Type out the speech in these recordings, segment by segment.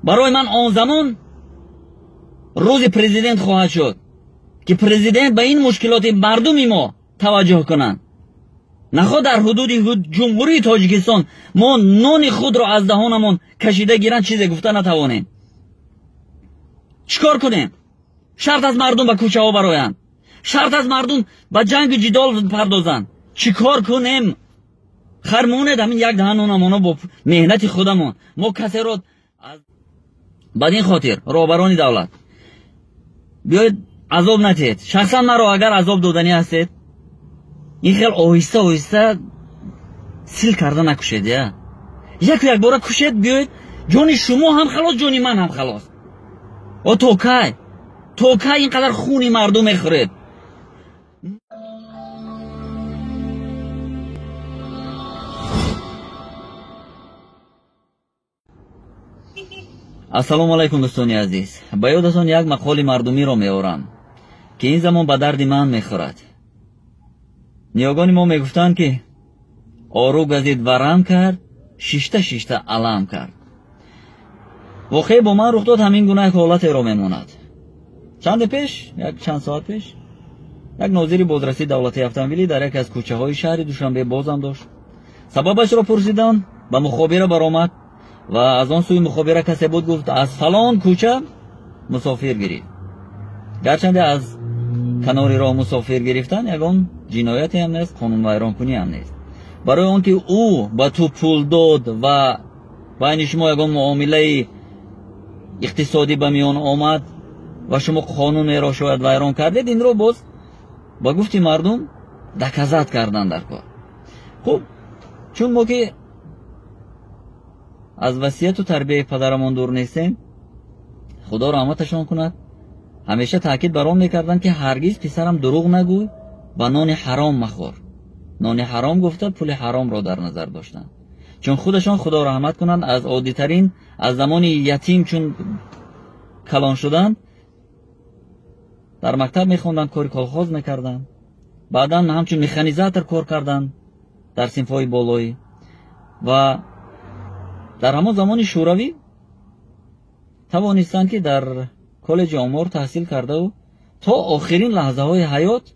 برای من آن زمان روز پرزیدنت خواهد شد که پرزیدنت به این مشکلات مردم ما توجه کنند. نخواه در حدود جمهوری تاجیکستان ما نان خود را از دهانمون کشیده گیرند چیزی گفته نتوانیم. چیکار کنیم؟ شرط از مردم به کوچه ها برآیند، شرط از مردم به جنگ و جدال پردازند. چیکار کنیم؟ خرمونه همین یک دهانمون با مهنت خودمون ما کسی را از بدین خاطر رهبران دولت بیاید عذاب ندید. شخصا مرا اگر عذاب دادنی هستید این خیلی آهسته آهسته سیل کرده نکشید. یک بار کشید بیاید جان شما هم خلاص جانی من هم خلاص. و تو کی اینقدر خونی مردم میخورید؟ السلام علیکم دوستانی عزیز. با یادتان یک مقال مردمی را میآورم که این زمان به درد من میخورد. نیاگان ما میگفتند که آرو گزید ورم کرد، شیشته علم کرد. واقعی با من رخ داد همین گونه یک حالت را میماند. چند ساعت پیش یک ناظر بازرسی دولتی اتومبیلی در یک از کوچه های شهر دوشنبه بازم داشت. سببش را پرسیدند، به مخابره برآمد و از آن سوی مخابره کسی بود گفت از فلان کوچه مسافر گرفت. گرچنده از کنار راه مسافر گرفتن یگان جنایتی هم نیست، قانون ویران کنی هم نیست. برای آنکه او به تو پول داد و بین شما یگان معامله اقتصادی به میان آمد و شما قانون را شاید ویران کردید، این را باز با گفتی مردم دکزت کردن در کار. خب چون ما که از وصیت و تربیه پدرمان دور نیستیم، خدا رحمتشان کند، همیشه تاکید بر آن میکردن که هرگز پسرم دروغ نگوی و نان حرام مخور. نان حرام گفته پول حرام را در نظر داشتن، چون خودشان خدا رحمت کنند از عادی ترین از زمان یتیم چون کلان شدند در مکتب میخوندن، کار کالخوز میکردن، بعدا همچون مکانیزاتور کار کردن در صنف‌های بالایی و در همان زمان شوروی توانستند که در کالج آمار تحصیل کرده و تا آخرین لحظه های حیات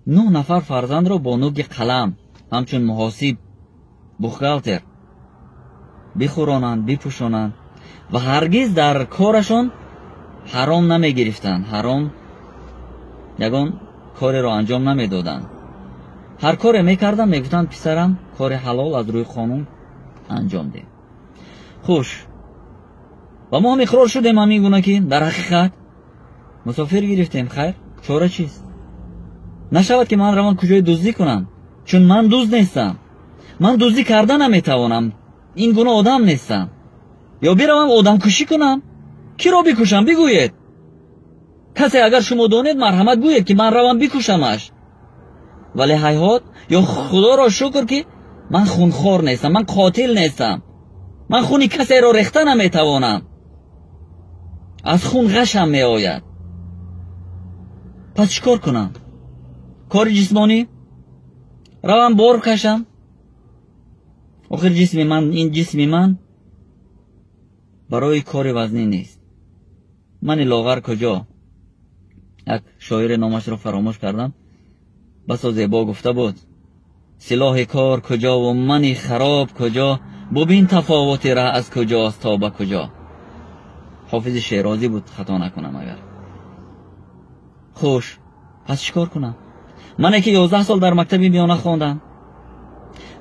9 نفر فرزند را با نوک قلم همچون محاسب بخگالتر بخورانند، بپوشانند و هرگز در کارشان حرام نمی گرفتند، حرام یگان کار را انجام نمی دادند. هر کار می کردن می گفتند پسرم کار حلال از روی قانون انجام ده. خوش و ما هم اقرار شدیم همین گونه که در حقیقت مسافر گرفتیم. خیر چاره چیست؟ نشود که من روان کجای دزدی کنم، چون من دزد نیستم، من دزدی کردن نمیتوانم، این گونه آدم نیستم. یا بروم آدم کشی کنم؟ کی را بکشم بگوید؟ کسی اگر شما دانید مرحمت گوید که من روم بکشمش. ولی حیات یا خدا را شکر که من خونخوار نیستم، من قاتل نیستم، من خونی کسی را ریخته نمیتوانم، از خون غشم می آید. پس چیکار کنم؟ کار جسمانی؟ روم بار کشم؟ آخر جسم من، این جسم من برای کار وزنی نیست. من لاغر کجا؟ یک شاعر نامش را فراموش کردم، بسا زیبا گفته بود سلاح کار کجا و من خراب کجا، ببین تفاوت ره از کجاست تا به کجا. حافظ شیرازی بود خطا نکنم اگر. خوش پس چیکار کنم؟ من که 11 سال در مکتب میانه خواندم،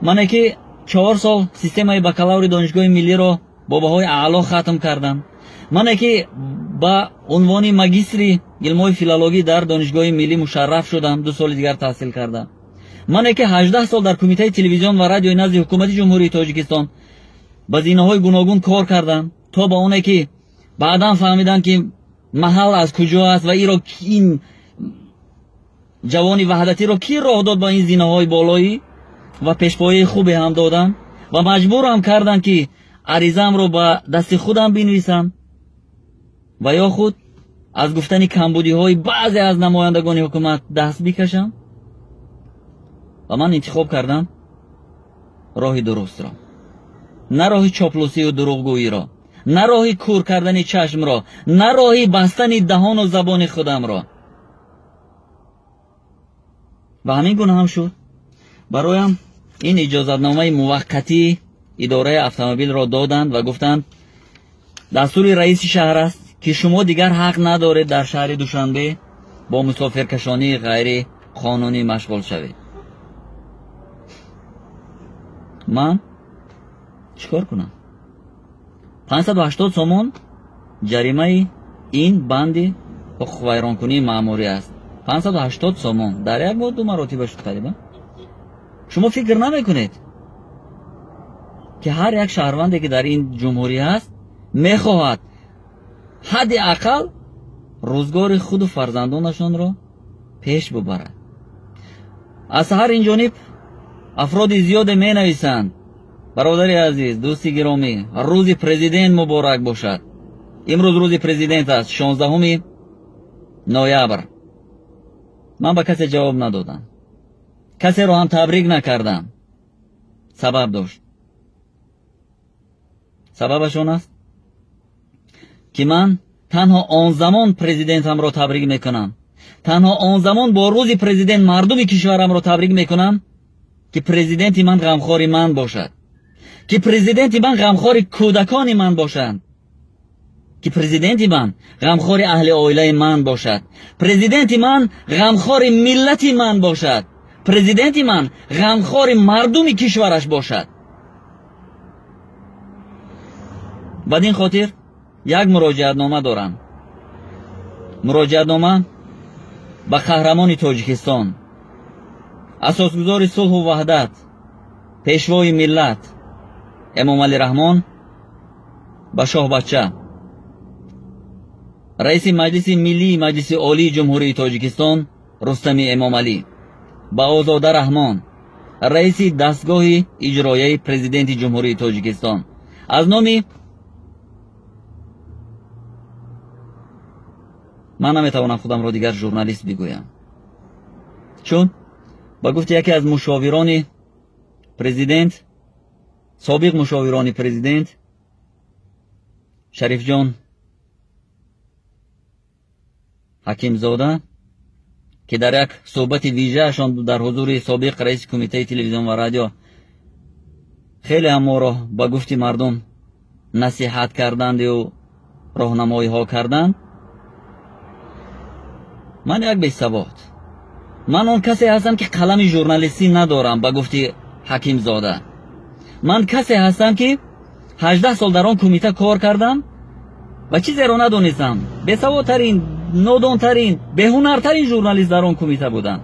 من که 4 سال سیستم بکالور دانشگاه ملی را با بهای اعلا ختم کردم، من که با عنوان ماجستری علوم فیلولوژی در دانشگاه ملی مشرف شدم، 2 سال دیگر تحصیل کردم، من که 18 سال در کمیته تلویزیون و رادیو نزد حکومت جمهوری تاجیکستان با زینه‌های گوناگون کار کردم، تا با اونه که بعدا فهمیدن که محل از کجا است و این جوانی وحدتی را کی راه داد با این زینه‌های بالایی و پیشپایی خوبی هم دادن و مجبور هم کردن که عریضم رو با دست خودم بنویسم و یا خود از گفتن کمبودی های بعضی از نمایندگان حکومت دست بکشم و من انتخاب کردم راه درست را، نه راه چاپلوسی و دروغگویی را، نه راهی کور کردن چشم را، نه راهی بستن دهان و زبان خودم را. و همین گونه هم شد. برایم این اجازتنامه موقتی اداره اتومبیل را دادند و گفتند دستور رئیس شهر است که شما دیگر حق ندارید در شهر دوشنبه با مسافرکشانی غیر قانونی مشغول شوید. من چیکار کنم؟ 580 سومون جریمه این بند حقوق ویرانکنی مأموری است. 580 سومون در یک بود 2 مراتب شد تقریبا. شما فکر نمیکنید که هر یک شهروندی که در این جمهوری هست میخواهد حداقل روزگار خود و فرزندانشان را پیش ببرد؟ از هر این جانب افراد زیاد می نویسند برادر عزیز، دوستی گرامی، روز پرزیدنت مبارک باشد. امروز روز پرزیدنت است، 16 نوامبر. من به کسی جواب ندادم، کسی را هم تبریک نکردم. سبب داشت. سببشون است که من تنها آن زمان پرزیدنتم را تبریک میکنم، تنها آن زمان با روز پرزیدنت مردم کشورم را تبریک میکنم که پرزیدنت من غمخوار من باشد، که پرزیدنت من غمخوار کودکان من باشد، که پرزیدنت من غمخوار اهل عائله من باشد، پرزیدنت من غمخوار ملت من باشد، پرزیدنت من غمخوار مردم کشورش باشد. بدین خاطر یک مراجعتنامه دارم. مراجعتنامه به قهرمان تاجیکستان، اساسگزار صلح و وحدت، پیشوای ملت امام علی رحمان، به شاه بچه رئیس مجلس ملی مجلس عالی جمهوری تاجیکستان رستم امام علی، به آزاده رحمان رئیس دستگاه اجرایی پرزیدنت جمهوری تاجیکستان، از نامی من نمیتوانم خودم را دیگر ژورنالیست بگویم، چون با گفت یکی از مشاوران پرزیدنت، سابق مشاوران پرزیدنت شریف جان حکیم زاده که در یک صحبت ویژه‌شان در حضور سابق رئیس کمیته تلویزیون و رادیو خیلی هم ما را با گفت مردم نصیحت کردند و راهنمایی ها کردند. من یک بی‌ثبات، من اون کسی هستم که قلم ژورنالیستی ندارم. با گفتی حکیم زاده، من کسی هستم که 18 سال در آن کمیته کار کردم و چیزی را ندونستم. بی‌ثبات‌ترین، نادان‌ترین، بهنرترین ژورنالیست در آن کمیته بودم.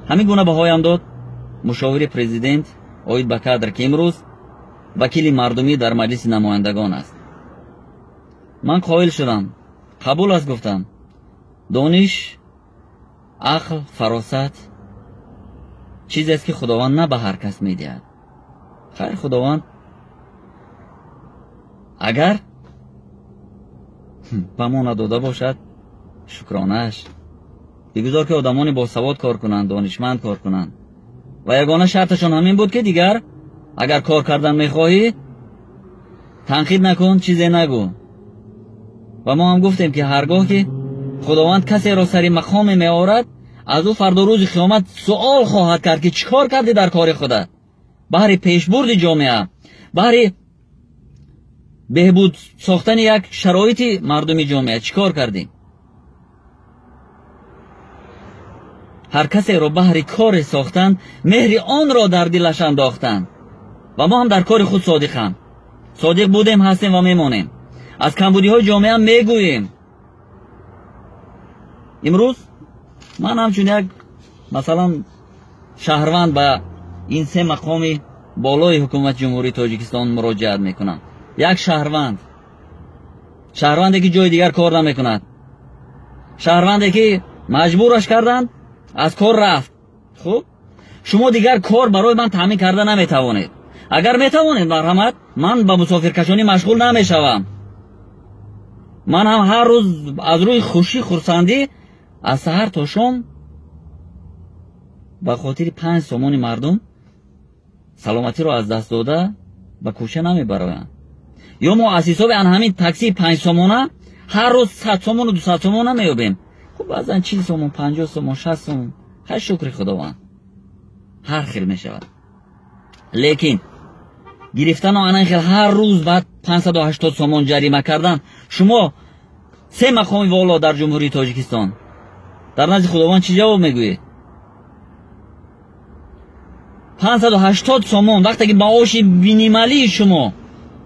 همین گونه بهایم داد مشاور پرزیدنت اوید بکادر که امروز وکیل مردمی در مجلس نمایندگان است. من قائل شدم، قبول است گفتم. دانش، عقل، فراست چیزی است که خداوند نه به هر کس میدهد. خیر، خداوند اگر به ما نداده باشد شکرانش بگذار که آدمان با سواد کار کنند، دانشمند کار کنند. و یگانه شرطشان همین بود که دیگر اگر کار کردن میخواهی تنقید نکن، چیزی نگو. و ما هم گفتیم که هرگاه که خداوند کسی را سری مقام می آورد، از او فردا روز قیامت سوال خواهد کرد که چیکار کردی در کار خودت، برای پیشبرد جامعه، برای بهبود ساختن یک شرایط مردمی جامعه چیکار کردی. هر کسی را بهر کار ساختن، مهر آن را در دلش انداختن. و ما هم در کار خود صادقیم، صادق بودیم، هستیم و میمانیم. از کمبودی های جامعه میگوییم. امروز من همچون یک مثلا شهروند به این 3 مقام بالای حکومت جمهوری تاجیکستان مراجعت میکنم. یک شهروندی که جای دیگر کار نمیکند، شهروندی که مجبورش کردند از کار رفت. خب شما دیگر کار برای من تامین کرده نمیتوانید. اگر میتوانید مرحمت، من با مسافرکشانی مشغول نمیشوم. من هم هر روز از روی خوشی خرسندی از سحر تا شام به خاطر 5 سومون مردم سلامتی را از دست داده به کوچه نمیبرایم. یا ما از حساب ان همین تاکسی 5 سومونه هر روز 100 سومون و 200 سومون نمیابیم. خب بعضا 40 سومون 50 سومون 60 سومون هر شکر خداوند هر خیل میشود. لیکن گرفتن آن خیل هر روز بعد 580 سومون جریمه کردن، شما 3 مقام والا در جمهوری تاجیکستان در نزد خداوند چی جواب میگویید؟ 580 سومون وقتی که معاش مینیمالی شما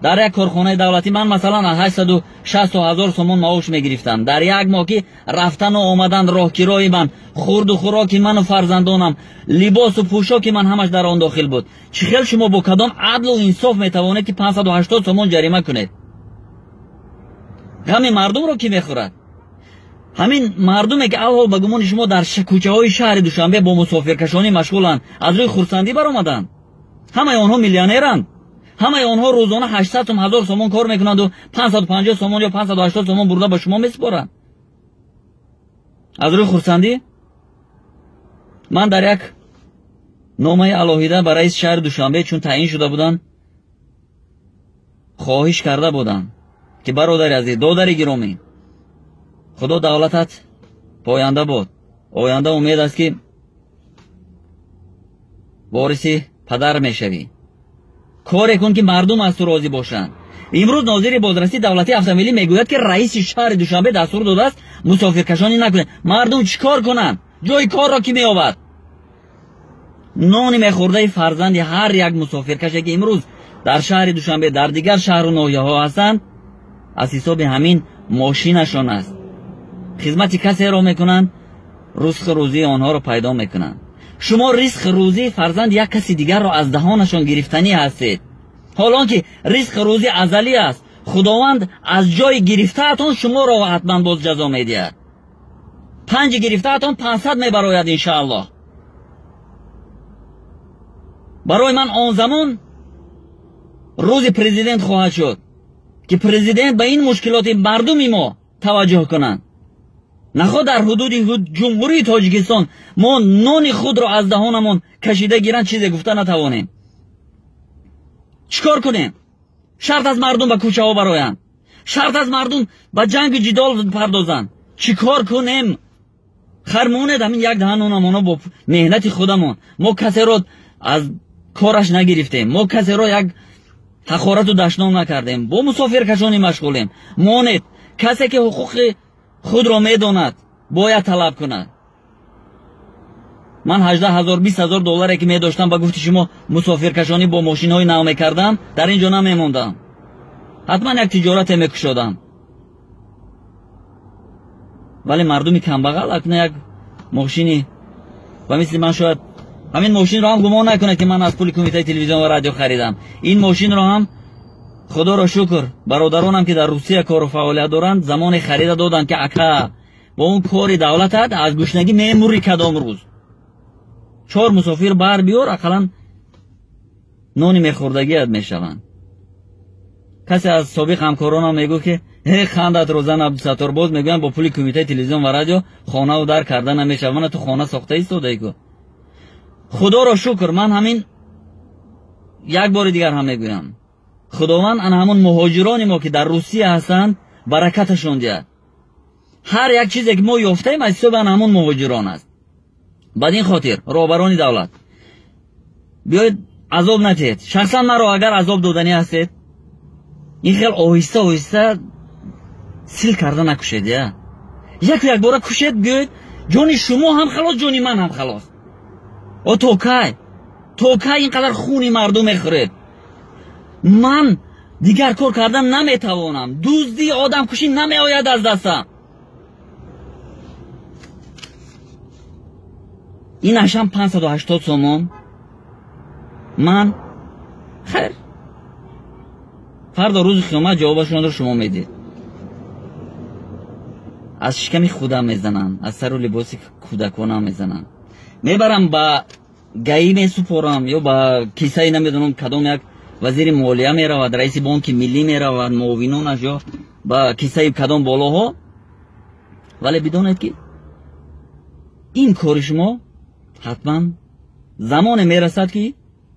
در یک کارخانه دولتی، من مثلا 860,000 سومون معاش میگرفتم در یک ماه که رفتن و آمدن راهکیرای من، خورد و خوراک من و فرزندانم، لباس و پوشاک من همش در آن داخل بود. چه خیلی شما با کدام عدل و انصاف میتوانید که 580 سومون جریمه کنید؟ همین مردم رو کی میخورد؟ همین مردمی که اول به گمان شما در کوچه های شهر دوشنبه با مسافرکشانی مشغولند، از روی خرسندی برآمدند. همه آنها میلیونرند. همه آنها روزانه 800 هزار سومون کار میکنند و 550 سومون یا 580 سومون برده به شما میسپارند. از روی خرسندی من در یک نامه الهیده برای رئیس شهر دوشنبه چون تعیین شده بودند خواهش کرده بودند که برادر عزیز، دادر گرامی، خدا دولتت پاینده بود. آینده امید است که وارثی پدر میشوی. کار کن که مردم از تو راضی باشند. امروز ناظر بازرسی دولتی اتومبیلی میگوید که رئیس شهر دوشنبه دستور داده است مسافرکشانی نکنه. مردم چیکار کنند؟ جای کار را کی مییابد؟ نان میخورده فرزند هر یک مسافرکش که امروز در شهر دوشنبه در دیگر شهر و ناحیه ها هستند از حساب همین ماشینشان است. خدمت کسی را میکنند، رزق روزی آنها را پیدا میکنند. شما رزق روزی فرزند یک کسی دیگر را از دهانشان گرفتنی هستید، حالان که رزق روزی ازلی است. خداوند از جای گرفته‌تان شما را حتما باز جزا میدهد. 5 گرفته‌تان 500 میبراید انشاءالله. برای من آن زمان روز پرزیدنت خواهد شد که پرزیدنت به این مشکلات مردم ما توجه کنند. نخواد در حدود جمهوری تاجیکستان ما نان خود را از دهانمون کشیده گیرن چیزی گفته نتوانیم. چیکار کنیم؟ شرط از مردم به کوچه ها براین، شرط از مردم به جنگ جدال پردازن. چیکار کنیم؟ خرمونه همین یک دهن نانمون با مهنت خودمون. ما کسی را از کارش نگرفتیم، ما کسی را یک حقارت و دشنام نکردیم، با مسافرکشانی مشغولیم. مانید کسی که حقوق خود را میداند باید طلب کند. من 18,000 20,000 دلاری که میداشتم با گفت شما مسافرکشانی با ماشین های نو میکردم در اینجا نمیموندم، حتما یک تجارت میکشادم. ولی مردمی کمبغل اکنه یک ماشینی و مثل من شاید همین ماشین را هم گمان نکنه که من از پول کمیته تلویزیون و رادیو خریدم. این ماشین را هم خدا را شکر برادرانم که در روسیه کار و فعالیت دارند زمان خرید دادند که اکا با اون کار دولتت از گشنگی میموری کدام روز 4 مسافر بر بیار اقلا نانی میخوردگیت میشوند. کسی از سابق همکارانم میگو که خندت روزن عبدالستار باز میگوین با پول کمیته تلویزیون و رادیو خانه و در کردن نمیشه. من تو خانه ساخته ایستاده کو. خدا را شکر من همین یک بار دیگر هم میگویم خداوند ان همون مهاجران ما که در روسیه هستند برکتشون دهد. هر یک چیزی که ما یافتیم از حساب همون مهاجران است. بعد این خاطر رهبران دولت بیاید عذاب ندید. شخصا مرا اگر عذاب دادنی هستید این خیلی آهسته آهسته سیل کرده نکشید. یک بار کشید بیاید جان شما هم خلاص جان من هم خلاص. او تو کی اینقدر خونی مردم میخورید؟ من دیگر کار کردن نمیتوانم، دزدی آدم کشی نمیآید از دستم. این اشم 580 سومون من خیر فردا روز قیامت جوابشون رو شما میدید. از شکمی خودم میزنم، از سر و لباسی کودکانم میزنم، میبرم با گایی میسپارم یا با کیسه نمیدونم کدام یک وزیر مالیه میرود، رئیس بانک ملی میرود، معاونانش یا با کیسه کدام بالاها. ولی بدونید که این کار شما حتما زمان میرسد که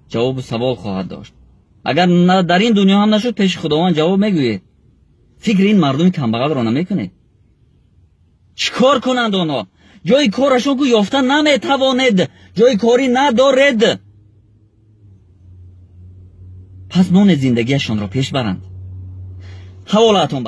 جواب سوال خواهد داشت. اگر در این دنیا هم نشد پیش خداوند جواب میگوید. فکر این مردم کمبغل را نمیکنید. چیکار کنند آنها؟ جای کارشون کو یافتن نمیتوانید، جای کاری ندارید. پس نون زندگیشان را پیش برند. حوالتون